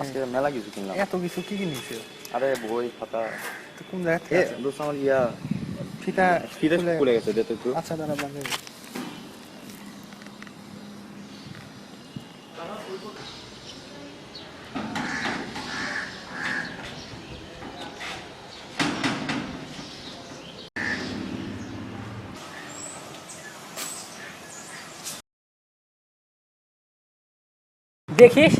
আজকে মেলা কিছু কিনলাম। এত কিছু কি কিনেছো? আরে বই খাতা। তো কোন জায়গা থেকে আছে? দোস্ত আমার ফিতা ফিরে খুলে গেছে, দে তো একটু। আচ্ছা দাঁড়া বান্ধে দেখিস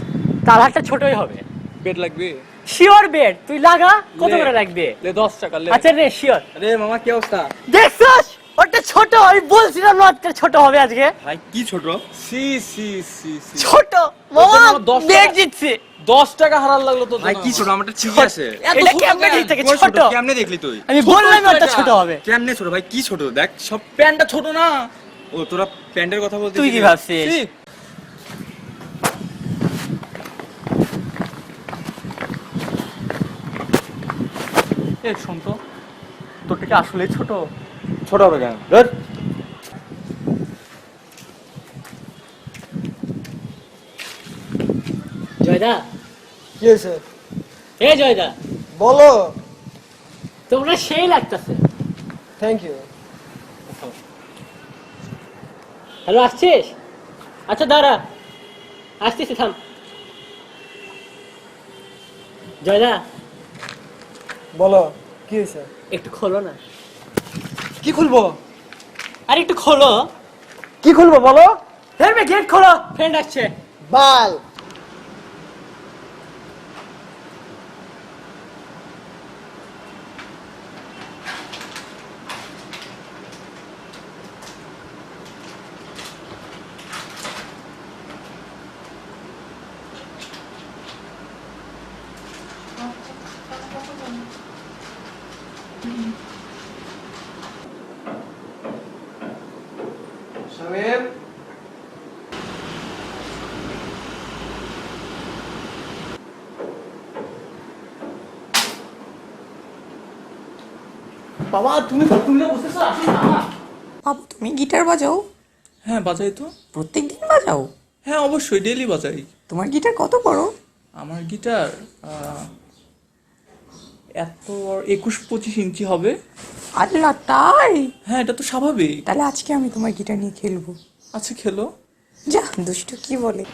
তার হাতটা ছোটই হবে। বেড লাগবে? শিওর বেড, তুই লাগা। কত করে লাগবে? লে 10 টাকা লে। আচ্ছা রে শিওর। আরে মামা কি অবস্থা? দেখছস ওটা ছোট, আমি বলছিলাম না আজকে ছোট হবে আজকে। ভাই কি ছোট? সি সি সি সি ছোট মামা, আমার 10 টাকা- বেড দিচ্ছে। 10 টাকা হারাল লাগলো তো। ভাই কি ছোট? আমারটা ঠিক আছে। এটা কেমনে ঠিক থাকে কই ছোট? কেমনে দেখলি তুই? আমি বললাম ওটা ছোট হবে। কেমনে ছোট ভাই? কি ছোট? দেখ সব। প্যান্টটা ছোট না? ও তোরা প্যান্টের কথা বলছিস? তুই কি ভাবছিস? সি এ শুন তো, তোরটা কি আসলেই ছোট? ছোট হবে কেন? ধর। জয়দা, কি হয়েছে এ জয়দা, বলো। তোমরা সেই লাগতেছে। Thank you. হ্যালো, আসছিস? আচ্ছা দাঁড়া, আসতেছি, থাম। জয়দা বলো কি হয়েছে? একটু খোলো না। কি খুলবো? আর একটু খোলো। কি খুলবো বলো? হেলমেট গেট খোলো, ফ্রেন্ড আসছে। বাল। শামিম, বাবা তুমি বসেছো, আসো না। বাবু তুমি গিটার বাজাও? হ্যাঁ বাজাই তো। প্রত্যেকদিন বাজাও? হ্যাঁ অবশ্যই ডেইলি বাজাই। তোমার গিটার কত বড়? আমার গিটার এত 21-25 ইঞ্চি হবে। আল্লাহ, তাই? হ্যাঁ এটা তো স্বাভাবিক। তাহলে আজকে আমি তোমার গিটার নিয়ে খেলবো। আচ্ছা খেলো। যা দুষ্টু কি বলে।